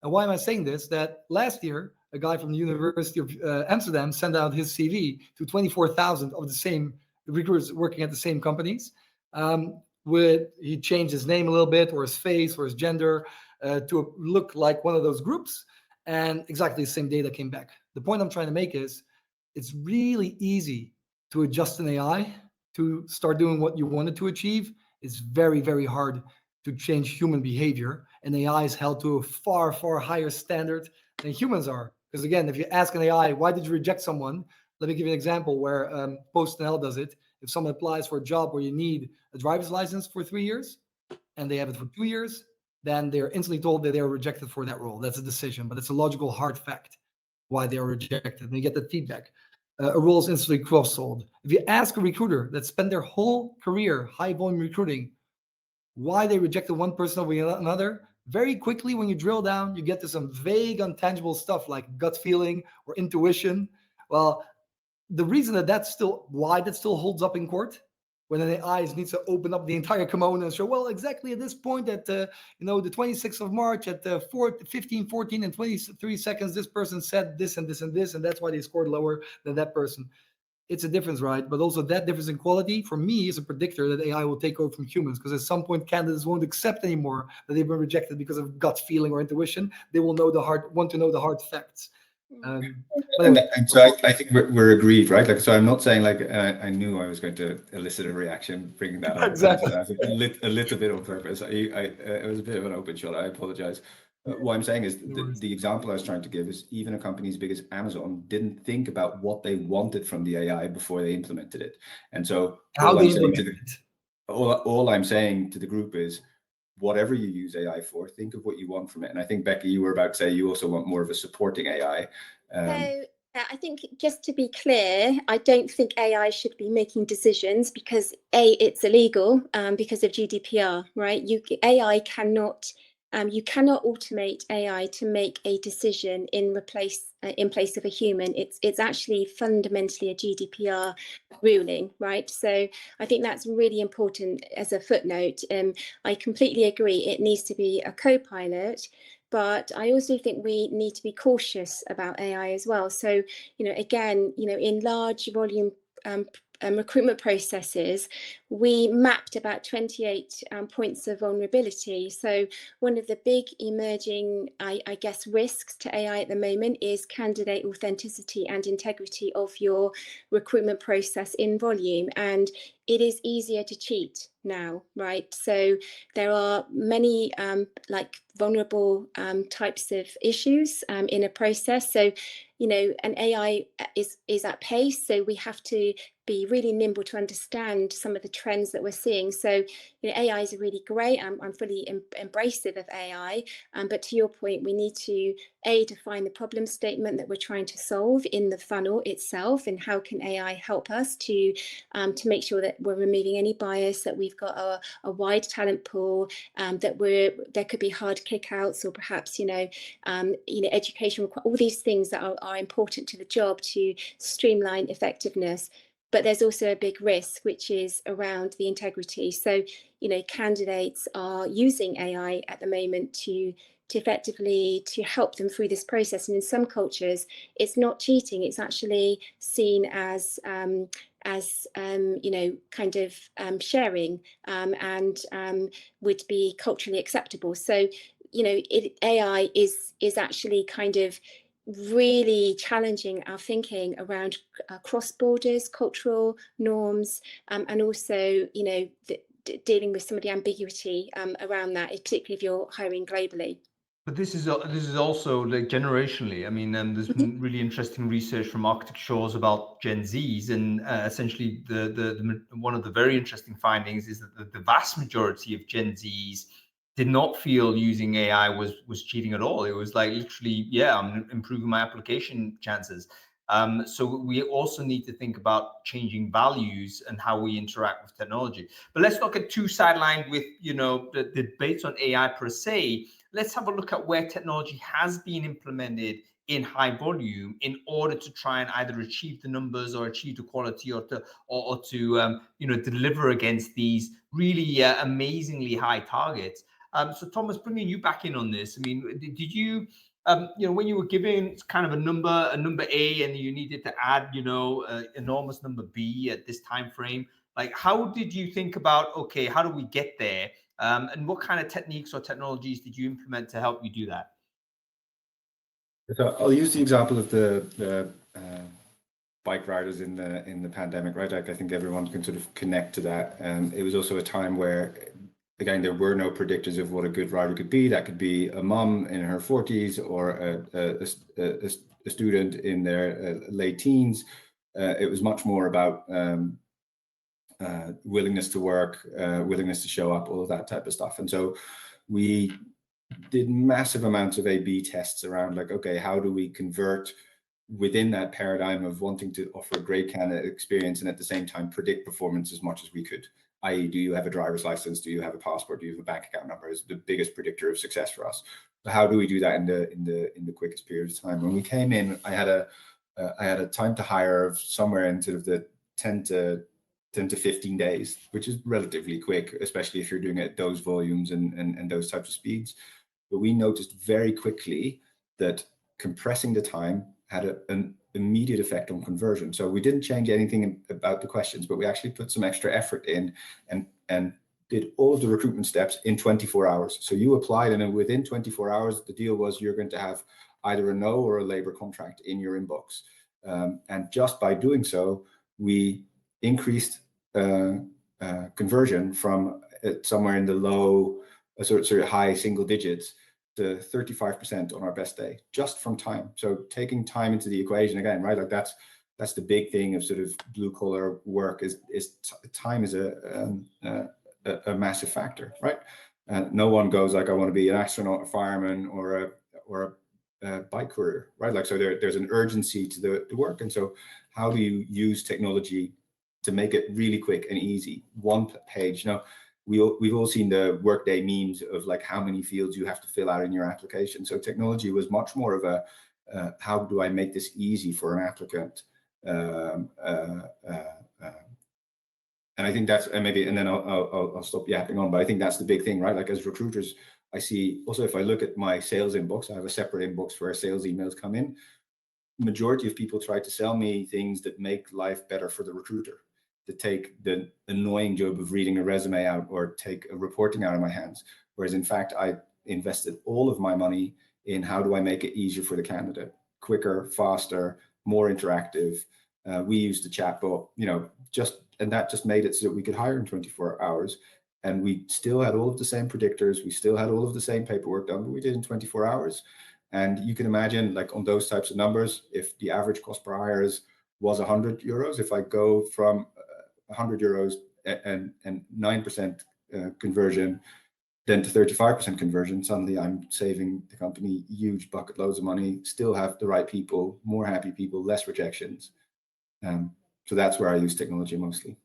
And why am I saying this? That last year, a guy from the University of Amsterdam sent out his CV to 24,000 of the same recruiters working at the same companies. He changed his name a little bit, or his face, or his gender, to look like one of those groups, and exactly the same data came back. The point I'm trying to make is, it's really easy to adjust an AI to start doing what you wanted to achieve, it's very, very hard to change human behavior. And AI is held to a far, far higher standard than humans are. Because again, if you ask an AI, why did you reject someone? Let me give you an example where PostNL does it. If someone applies for a job where you need a driver's license for 3 years and they have it for 2 years, then they're instantly told that they are rejected for that role. That's a decision, but it's a logical, hard fact why they are rejected. And you get that feedback. A role is instantly cross-sold. If you ask a recruiter that spent their whole career high volume recruiting why they rejected one person over another, very quickly when you drill down, you get to some vague, untangible stuff like gut feeling or intuition. Well, the reason that still holds up in court when an AI needs to open up the entire kimono and show, well, exactly at this point at the 26th of March at 15:14 and 23 seconds, this person said this and this and this, and that's why they scored lower than that person. It's a difference, right? But also that difference in quality, for me, is a predictor that AI will take over from humans, because at some point candidates won't accept anymore that they've been rejected because of gut feeling or intuition. They will want to know the hard facts. And so I think we're agreed, right? Like, so I'm not saying like I knew I was going to elicit a reaction bringing that up. Exactly. A little bit on purpose. It was a bit of an open shot. I apologize. What I'm saying is the example I was trying to give is even a company as big as Amazon didn't think about what they wanted from the AI before they implemented it. And so all I'm saying to the group is, whatever you use AI for, think of what you want from it. And I think, Becky, you were about to say you also want more of a supporting AI. So I think, just to be clear, I don't think AI should be making decisions because it's illegal because of GDPR, right? AI cannot. You cannot automate AI to make a decision in place of a human. It's actually fundamentally a GDPR ruling, right? So I think that's really important as a footnote. I completely agree. It needs to be a co-pilot, but I also think we need to be cautious about AI as well. So, again, in large volume recruitment processes, we mapped about 28 points of vulnerability. So one of the big emerging, I guess, risks to AI at the moment is candidate authenticity and integrity of your recruitment process in volume. And it is easier to cheat now, right? So there are many vulnerable types of issues in a process. So, an AI is at pace. So we have to be really nimble to understand some of the trends that we're seeing. So, AI is really great. I'm fully embracive of AI. But to your point, we need to define the problem statement that we're trying to solve in the funnel itself, and how can AI help us to make sure that we're removing any bias, that we've got a wide talent pool, that there could be hard kickouts, or perhaps education, all these things that are important to the job to streamline effectiveness. But there's also a big risk, which is around the integrity. So, candidates are using AI at the moment to effectively to help them through this process. And in some cultures, it's not cheating. It's actually seen as sharing and would be culturally acceptable. So, AI is actually kind of really challenging our thinking around cross borders, cultural norms, and also, dealing with some of the ambiguity around that, particularly if you're hiring globally. But this is also like generationally. I mean, there's been really interesting research from Arctic Shores about Gen Zs, and essentially the one of the very interesting findings is that the vast majority of Gen Zs did not feel using AI was cheating at all. It was like literally, yeah, I'm improving my application chances. So we also need to think about changing values and how we interact with technology. But let's not get too sidelined with the debates on AI per se. Let's have a look at where technology has been implemented in high volume in order to try and either achieve the numbers or achieve the quality or to deliver against these really amazingly high targets. So Thomas, bringing you back in on this, I mean, did you, when you were given kind of a number A, and you needed to add, enormous number B at this time frame, like how did you think about, okay, how do we get there? And what kind of techniques or technologies did you implement to help you do that? So I'll use the example of the bike riders in the pandemic, right? Like I think everyone can sort of connect to that. And it was also a time where, again, there were no predictors of what a good rider could be. That could be a mom in her 40s or a student in their late teens. It was much more about willingness to work, willingness to show up, all of that type of stuff. And so we did massive amounts of A/B tests around like, okay, how do we convert within that paradigm of wanting to offer a great candidate experience and at the same time predict performance as much as we could, i.e. do you have a driver's license, do you have a passport, do you have a bank account number, is the biggest predictor of success for us. So how do we do that in the quickest period of time? When we came in, I had a time to hire of somewhere in sort of the 10 to 15 days, which is relatively quick, especially if you're doing it at those volumes and those types of speeds. But we noticed very quickly that compressing the time had an immediate effect on conversion. So we didn't change anything about the questions, but we actually put some extra effort in and did all of the recruitment steps in 24 hours. So you applied, and then within 24 hours, the deal was you're going to have either a no or a labor contract in your inbox. And just by doing so, we increased conversion from somewhere in the low, sort of high single digits to 35% on our best day, just from time. So taking time into the equation again, right? Like that's the big thing of sort of blue collar work is time is a massive factor, right? No one goes like, I want to be an astronaut, a fireman, or a bike courier, right? Like, so there's an urgency to the work. And so how do you use technology to make it really quick and easy? One page. Now, we've all seen the Workday memes of like how many fields you have to fill out in your application. So technology was much more of a how do I make this easy for an applicant? And I think that's, and then I'll stop yapping on, but I think that's the big thing, right? Like as recruiters, I see also, if I look at my sales inbox, I have a separate inbox where sales emails come in. Majority of people try to sell me things that make life better for the recruiter, to take the annoying job of reading a resume out or take a reporting out of my hands. Whereas in fact, I invested all of my money in how do I make it easier for the candidate, quicker, faster, more interactive. We used the chatbot, and that just made it so that we could hire in 24 hours. And we still had all of the same predictors. We still had all of the same paperwork done, but we did in 24 hours. And you can imagine, like on those types of numbers, if the average cost per hire was 100 euros, if I go from 100 euros and 9% conversion, then to 35% conversion, suddenly I'm saving the company huge bucket loads of money, still have the right people, more happy people, less rejections. So that's where I use technology mostly.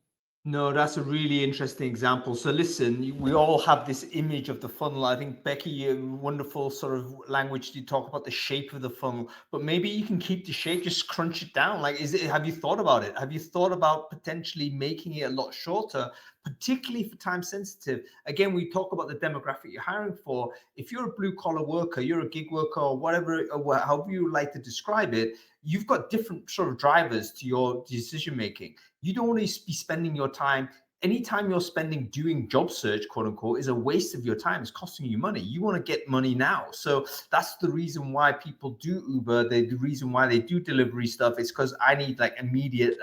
No, that's a really interesting example. So listen, we all have this image of the funnel. I think, Becky, wonderful sort of language to talk about the shape of the funnel, but maybe you can keep the shape, just crunch it down. Like, have you thought about it? Have you thought about potentially making it a lot shorter, particularly for time sensitive? Again, we talk about the demographic you're hiring for. If you're a blue collar worker, you're a gig worker, or whatever, or however you like to describe it, you've got different sort of drivers to your decision making. You don't want to be spending your time, anytime you're spending doing job search, quote unquote, is a waste of your time. It's costing you money. You want to get money now. So that's the reason why people do Uber. The reason why they do delivery stuff is because I need like immediate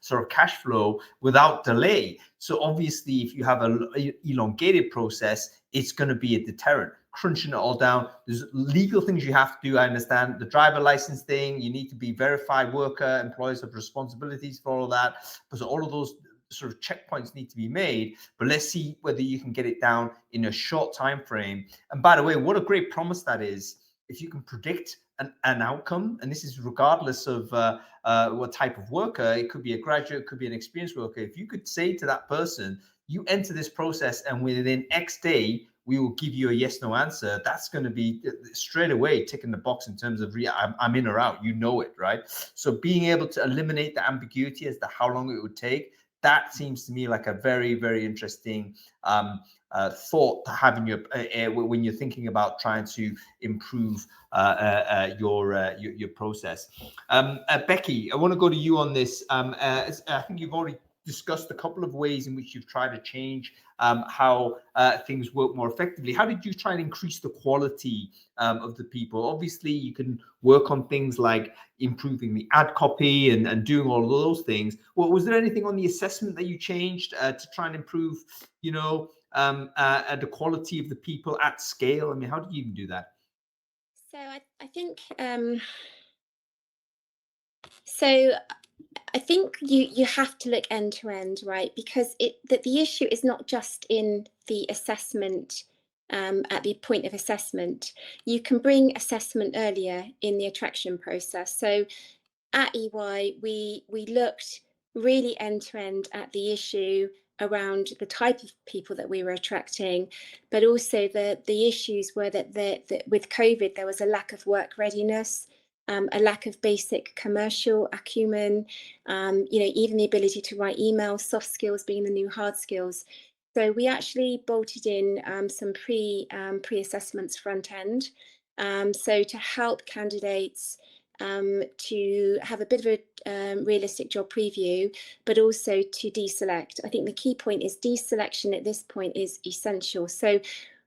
sort of cash flow without delay. So obviously, if you have an elongated process, it's going to be a deterrent. Crunching it all down. There's legal things you have to do. I understand the driver license thing. You need to be verified worker. Employers have responsibilities for all that. So all of those sort of checkpoints need to be made. But let's see whether you can get it down in a short time frame. And by the way, what a great promise that is. If you can predict an outcome, and this is regardless of what type of worker, it could be a graduate, it could be an experienced worker. If you could say to that person, you enter this process and within X day, we will give you a yes, no answer. That's going to be straight away ticking the box in terms of I'm in or out, it, right? So being able to eliminate the ambiguity as to how long it would take, that seems to me like a very, very interesting thought to have in your when you're thinking about trying to improve your process. Becky, I want to go to you on this. I think you've already discussed a couple of ways in which you've tried to change how things work more effectively. How did you try and increase the quality of the people? Obviously, you can work on things like improving the ad copy and doing all of those things. Well, was there anything on the assessment that you changed to try and improve, the quality of the people at scale? I mean, how did you even do that? So I think so. I think you have to look end to end, right? Because the issue is not just in the assessment at the point of assessment. You can bring assessment earlier in the attraction process. So at EY, we looked really end to end at the issue around the type of people that we were attracting, but also the issues were that with COVID there was a lack of work readiness. A lack of basic commercial acumen, even the ability to write emails, soft skills being the new hard skills. So we actually bolted in some pre-assessments front end, so to help candidates to have a bit of a realistic job preview, but also to deselect. I think the key point is deselection at this point is essential. So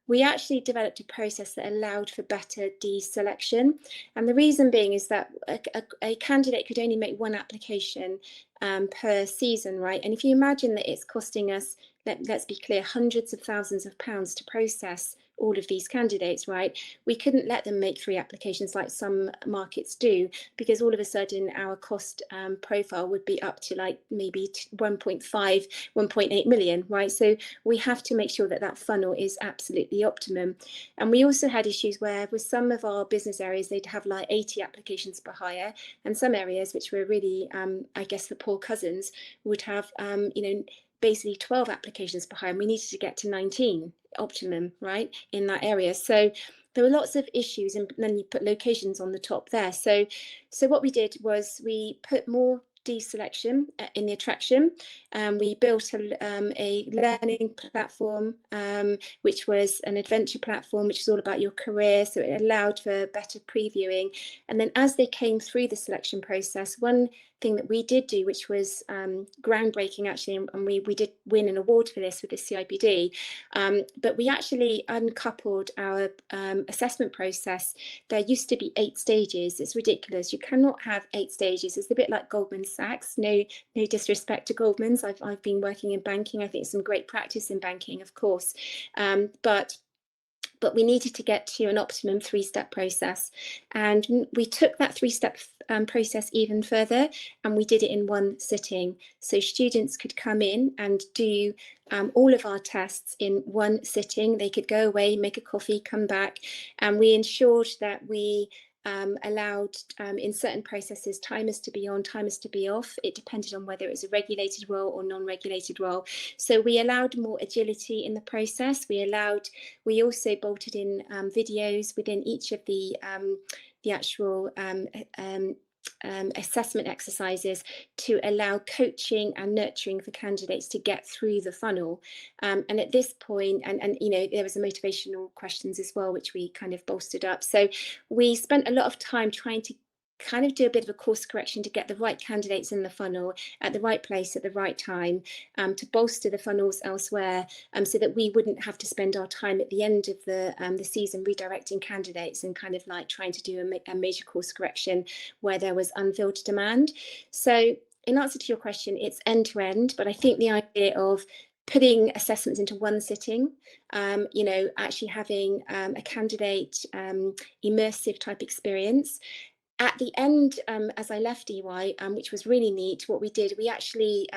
we actually developed a process that allowed for better deselection. And the reason being is that a candidate could only make one application per season, right? And if you imagine that it's costing us, let's be clear, hundreds of thousands of pounds to process all of these candidates, right? We couldn't let them make 3 applications like some markets do, because all of a sudden our cost profile would be up to like maybe 1.5, 1.8 million, right? So we have to make sure that that funnel is absolutely optimum. And we also had issues where with some of our business areas, they'd have like 80 applications per hire, and some areas which were really, I guess, the poor cousins would have, basically 12 applications per hire, and we needed to get to 19 optimum, right, in that area. So there were lots of issues, and then you put locations on the top there. So what we did was we put more deselection in the attraction. We built a learning platform, which was an adventure platform, which is all about your career. So it allowed for better previewing. And then as they came through the selection process, one thing that we did do, which was groundbreaking actually, and we did win an award for this with the CIPD, but we actually uncoupled our assessment process. There used to be 8 stages. It's ridiculous. You cannot have 8 stages. It's a bit like Goldman Sachs. No disrespect to Goldman's. I've been working in banking. I think it's some great practice in banking, of course, but we needed to get to an optimum 3-step process. And we took that 3-step process even further, and we did it in one sitting. So students could come in and do all of our tests in one sitting. They could go away, make a coffee, come back, and we ensured that we allowed in certain processes timers to be on, timers to be off. It depended on whether it was a regulated role or non-regulated role. So we allowed more agility in the process. We also bolted in videos within each of the actual assessment exercises to allow coaching and nurturing for candidates to get through the funnel. And at this point, and there was a motivational questions as well, which we kind of bolstered up. So we spent a lot of time trying to kind of do a bit of a course correction to get the right candidates in the funnel at the right place at the right time, to bolster the funnels elsewhere, so that we wouldn't have to spend our time at the end of the season redirecting candidates and kind of like trying to do a major course correction where there was unfilled demand. So in answer to your question, it's end to end, but I think the idea of putting assessments into one sitting, actually having a candidate immersive type experience. At the end, as I left EY, which was really neat, what we did, we actually,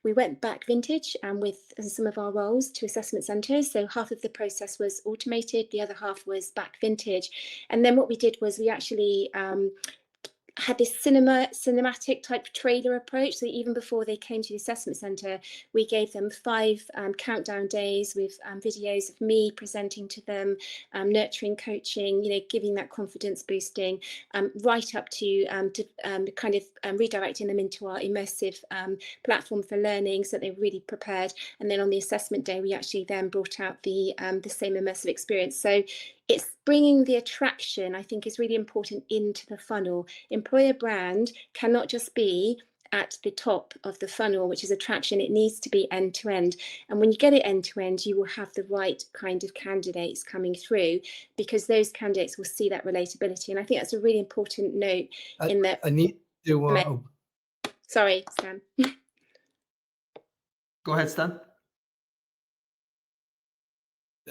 we went back vintage with some of our roles to assessment centres. So half of the process was automated, the other half was back vintage. And then what we did was we actually had this cinematic type trailer approach. So even before they came to the assessment centre, we gave them 5 countdown days with videos of me presenting to them, nurturing, coaching, giving that confidence boosting, right up to kind of redirecting them into our immersive platform for learning, so they're really prepared. And then on the assessment day, we actually then brought out the same immersive experience. So it's bringing the attraction, I think, is really important into the funnel. Employer brand cannot just be at the top of the funnel, which is attraction, it needs to be end to end. And when you get it end to end, you will have the right kind of candidates coming through, because those candidates will see that relatability. And I think that's a really important note in that. I need to. Sorry, Stan. Go ahead, Stan.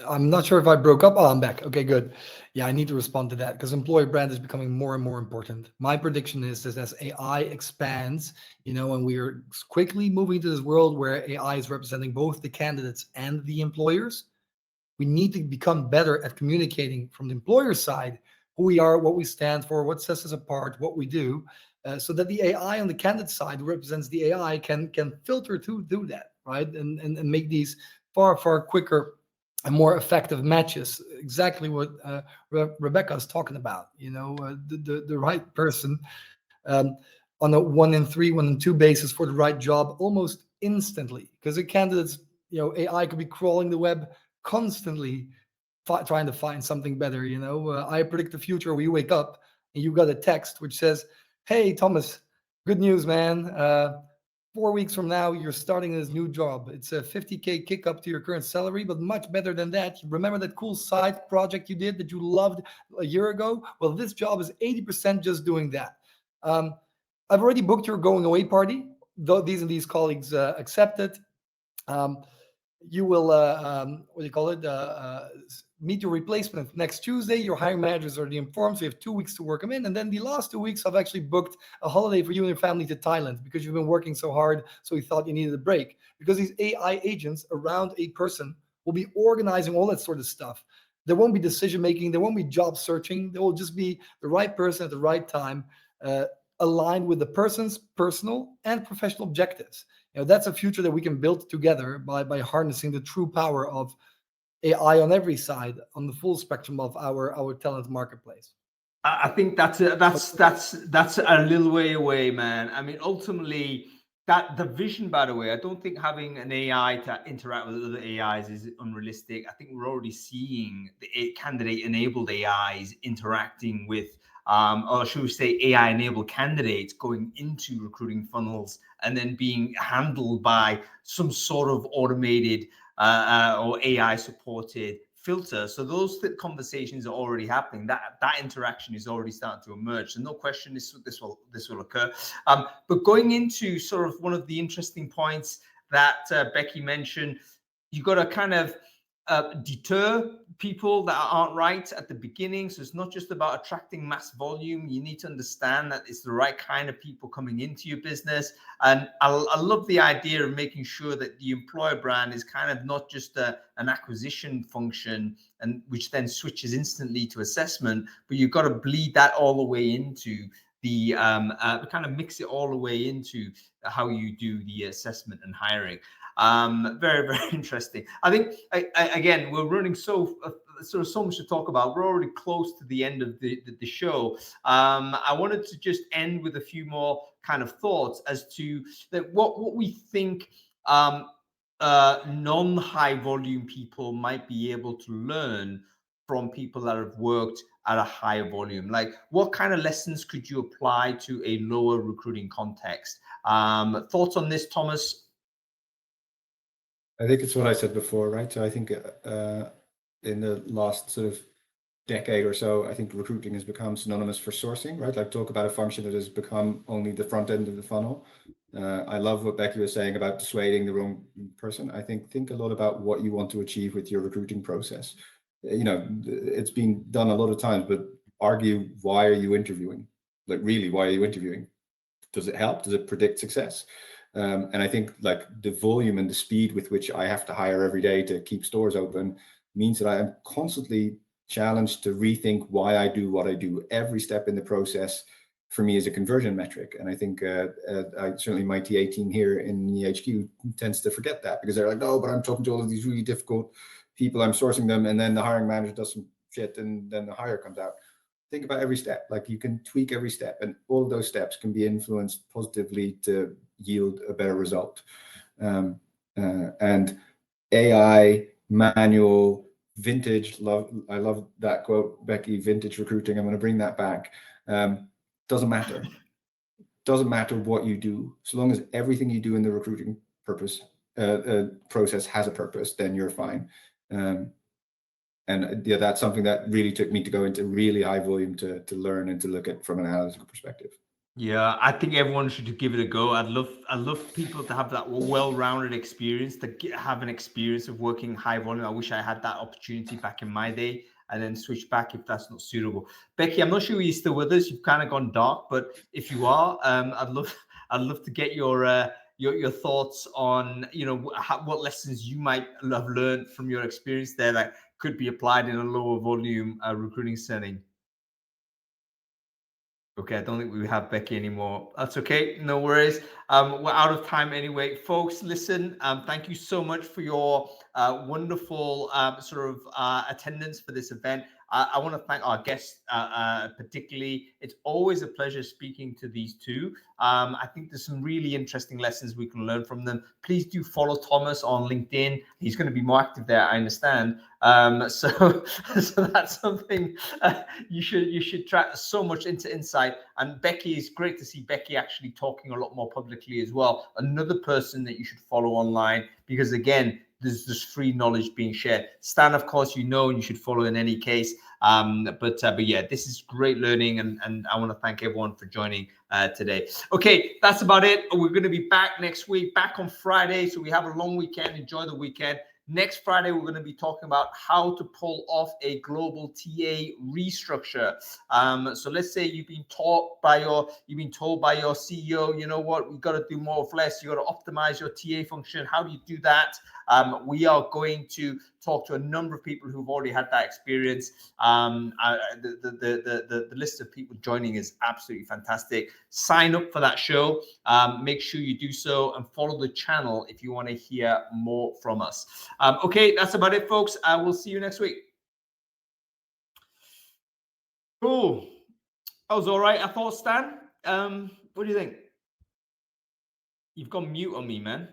I'm not sure if I broke up. Oh, I'm back. Okay, good. Yeah, I need to respond to that because employer brand is becoming more and more important. My prediction is that as AI expands, and we are quickly moving to this world where AI is representing both the candidates and the employers, we need to become better at communicating from the employer side who we are, what we stand for, what sets us apart, what we do, so that the AI on the candidate side who represents the AI can filter to do that, right? And make these far, far quicker and more effective matches. Exactly what Rebecca is talking about. The right person on a 1 in 3, 1 in 2 basis for the right job almost instantly. Because the candidates, AI could be crawling the web constantly, trying to find something better. I predict the future where you wake up and you got a text which says, "Hey Thomas, good news, man. 4 weeks from now, you're starting this new job. It's a 50K kick up to your current salary, but much better than that. Remember that cool side project you did that you loved a year ago? Well, this job is 80% just doing that. I've already booked your going away party. Though these and these colleagues accepted. You will, meet your replacement next Tuesday. Your hiring managers are informed, so you have 2 weeks to work them in. And then the last 2 weeks, I've actually booked a holiday for you and your family to Thailand because you've been working so hard, so we thought you needed a break." Because these AI agents around a person will be organizing all that sort of stuff. There won't be decision-making. There won't be job searching. There will just be the right person at the right time, aligned with the person's personal and professional objectives. That's a future that we can build together by harnessing the true power of AI on every side, on the full spectrum of our talent marketplace. I think that's a little way away, man. I mean, ultimately, the vision, by the way, I don't think having an AI to interact with other AIs is unrealistic. I think we're already seeing the candidate-enabled AIs interacting with, or should we say, AI-enabled candidates going into recruiting funnels and then being handled by some sort of automated or AI-supported filter. So those conversations are already happening. That interaction is already starting to emerge. So no question, this will occur. But going into sort of one of the interesting points that Becky mentioned, you got to kind of deter people that aren't right at the beginning. So it's not just about attracting mass volume. You need to understand that it's the right kind of people coming into your business. And I love the idea of making sure that the employer brand is kind of not just an acquisition function, and which then switches instantly to assessment, but you've got to bleed that all the way into the kind of mix it all the way into how you do the assessment and hiring. Very, very interesting. I think again, we're running so much to talk about. We're already close to the end of the show. I wanted to just end with a few more kind of thoughts as to what we think non-high volume people might be able to learn from people that have worked at a higher volume. Like, what kind of lessons could you apply to a lower recruiting context? Thoughts on this, Thomas? I think it's what I said before, right? So I think in the last sort of decade or so, I think recruiting has become synonymous for sourcing, right? Like, talk about a function that has become only the front end of the funnel. I love what Becky was saying about dissuading the wrong person. I think a lot about what you want to achieve with your recruiting process. It's been done a lot of times, but argue, why are you interviewing? Like, really, why are you interviewing? Does it help? Does it predict success? And I think like the volume and the speed with which I have to hire every day to keep stores open means that I am constantly challenged to rethink why I do what I do. Every step in the process for me is a conversion metric. And I think certainly my TA team here in the HQ tends to forget that, because they're like, no, but I'm talking to all of these really difficult people, I'm sourcing them, and then the hiring manager does some shit and then the hire comes out. Think about every step. Like, you can tweak every step, and all of those steps can be influenced positively to yield a better result. And AI, manual, vintage, I love that quote, Becky, vintage recruiting. I'm going to bring that back. Doesn't matter. doesn't matter what you do, so long as everything you do in the recruiting process has a purpose, then you're fine. And yeah, that's something that really took me to go into really high volume to learn and to look at from an analytical perspective. Yeah, I think everyone should give it a go. I'd love people to have that well-rounded experience, have an experience of working high volume. I wish I had that opportunity back in my day, and then switch back if that's not suitable. Becky, I'm not sure you're still with us. You've kind of gone dark, but if you are, I'd love to get your thoughts on, you know, what lessons you might have learned from your experience there that could be applied in a lower volume recruiting setting. Okay, I don't think we have Becky anymore. That's okay, no worries. We're out of time anyway. Folks, listen, thank you so much for your wonderful attendance for this event. I want to thank our guests particularly. It's always a pleasure speaking to these two. I think there's some really interesting lessons we can learn from them. Please do follow Thomas on LinkedIn. He's going to be more active there, I understand. So that's something you should try. So much insight. And Becky, is great to see Becky actually talking a lot more publicly as well. Another person that you should follow online, because again, there's free knowledge being shared. Stan, of course, you know, and you should follow in any case. But yeah, this is great learning, and I want to thank everyone for joining today. Okay, that's about it. We're going to be back next week, back on Friday. So we have a long weekend. Enjoy the weekend. Next Friday, we're going to be talking about how to pull off a global TA restructure. So let's say you've been told by your CEO, you know what, we've got to do more with less. You got to optimize your TA function. How do you do that? We are going to talk to a number of people who've already had that experience. The list of people joining is absolutely fantastic. Sign up for that show. Make sure you do so and follow the channel if you want to hear more from us. Okay, that's about it, folks. I will see you next week. Cool. That was all right, I thought, Stan. What do you think? You've gone mute on me, man.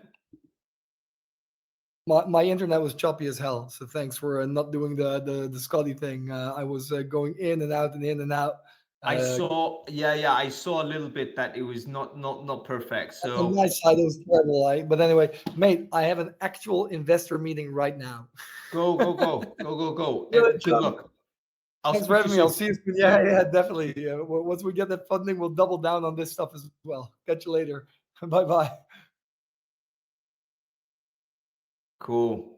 My internet was choppy as hell, so thanks for not doing the Scotty thing. I was going in and out and in and out. I saw a little bit that it was not perfect. So on my side, it was terrible. But anyway, mate, I have an actual investor meeting right now. Go. Good luck. Thanks for having me. I'll see you soon. Yeah, definitely. Once we get that funding, we'll double down on this stuff as well. Catch you later. Bye. Cool.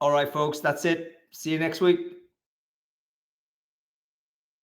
All right, folks, that's it. See you next week.